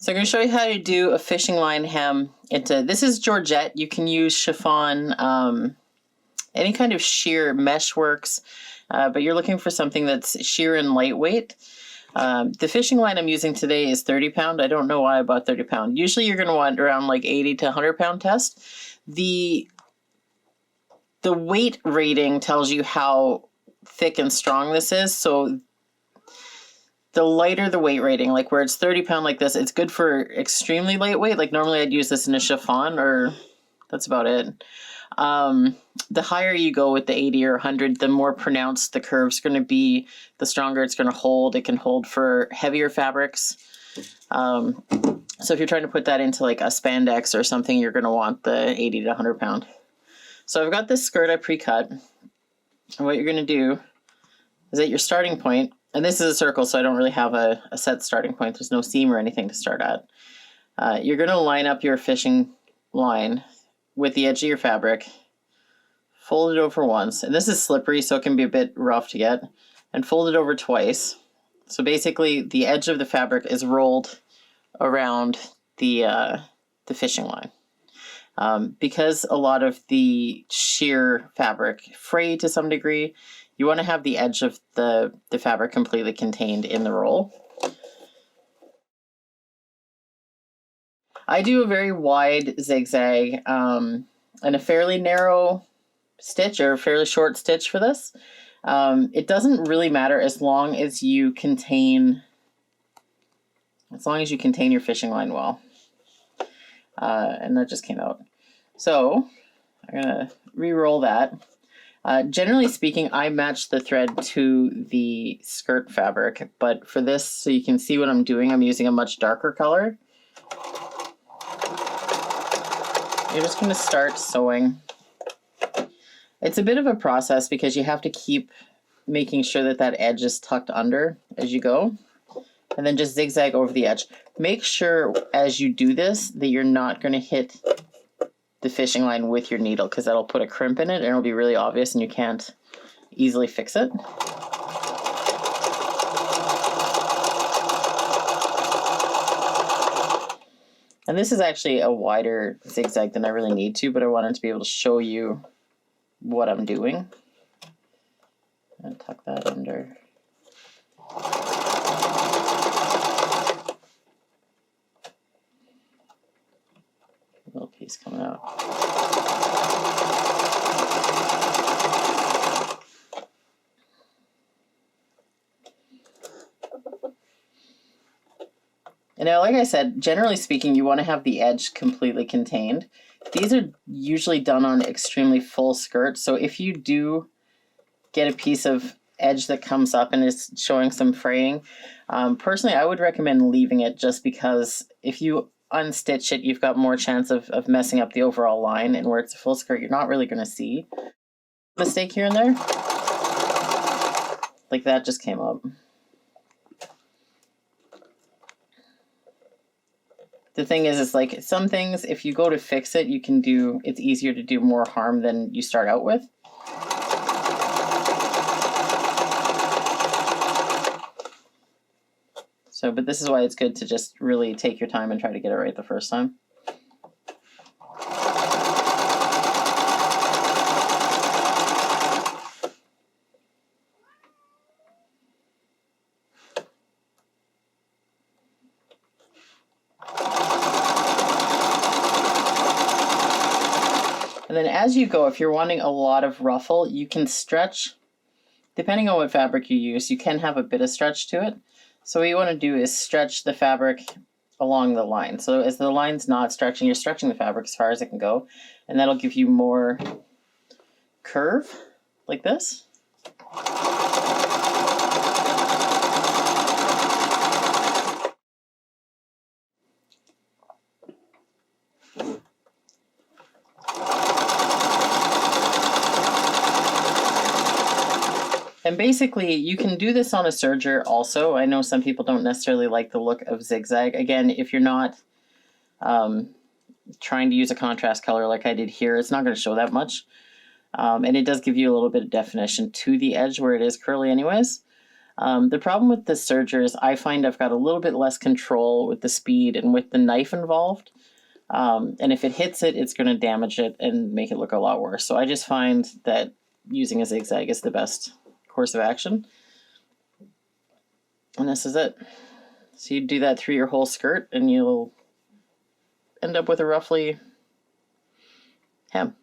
So I'm going to show you how to do a fishing line hem. This is Georgette. You can use chiffon, any kind of sheer mesh works, but you're looking for something that's sheer and lightweight. The fishing line I'm using today is 30 pound. I don't know why I bought 30 pound. Usually you're going to want around like 80 to 100 pound test. The weight rating tells you how thick and strong this is. So the lighter the weight rating, like where it's 30 pound like this, it's good for extremely lightweight. Like normally I'd use this in a chiffon, or that's about it. The higher you go with the 80 or 100, the more pronounced the curve's going to be, the stronger it's going to hold. It can hold for heavier fabrics. So if you're trying to put that into like a spandex or something, you're going to want the 80 to 100 pound. So I've got this skirt I pre-cut. And what you're going to do is at your starting point, and this is a circle, so I don't really have a set starting point. There's no seam or anything to start at. You're going to line up your fishing line with the edge of your fabric, fold it over once, and this is slippery, so it can be a bit rough to get, and fold it over twice. So basically, the edge of the fabric is rolled around the fishing line. Because a lot of the sheer fabric fray to some degree, you want to have the edge of the fabric completely contained in the roll. I do a very wide zigzag and a fairly narrow stitch, or a fairly short stitch for this. It doesn't really matter as long as you contain your fishing line well. And that just came out. So I'm gonna re-roll that. Generally speaking, I match the thread to the skirt fabric, but for this, so you can see what I'm doing, I'm using a much darker color. You're just going to start sewing. It's a bit of a process because you have to keep making sure that that edge is tucked under as you go, and then just zigzag over the edge. Make sure as you do this that you're not going to hit the fishing line with your needle, because that'll put a crimp in it and it'll be really obvious and you can't easily fix it. And this is actually a wider zigzag than I really need to, but I wanted to be able to show you what I'm doing. And tuck that under. Little piece coming out. And now, like I said, generally speaking, you want to have the edge completely contained. These are usually done on extremely full skirts, so if you do get a piece of edge that comes up and is showing some fraying, personally I would recommend leaving it, just because if you unstitch it, you've got more chance of messing up the overall line, and where it's a full skirt, you're not really going to see mistake here and there. Like that just came up. The thing is like some things, if you go to fix it, it's easier to do more harm than you start out with. So, but this is why it's good to just really take your time and try to get it right the first time. And then as you go, if you're wanting a lot of ruffle, you can stretch, depending on what fabric you use, you can have a bit of stretch to it. So what you want to do is stretch the fabric along the line. So as the line's not stretching, you're stretching the fabric as far as it can go, and that'll give you more curve, like this. And basically, you can do this on a serger also. I know some people don't necessarily like the look of zigzag. Again, if you're not trying to use a contrast color like I did here, it's not going to show that much. And it does give you a little bit of definition to the edge where it is curly anyways. The problem with the serger is I find I've got a little bit less control with the speed and with the knife involved. And if it hits it, it's going to damage it and make it look a lot worse. So I just find that using a zigzag is the best course of action. And this is it. So you do that through your whole skirt and you'll end up with a roughly hem.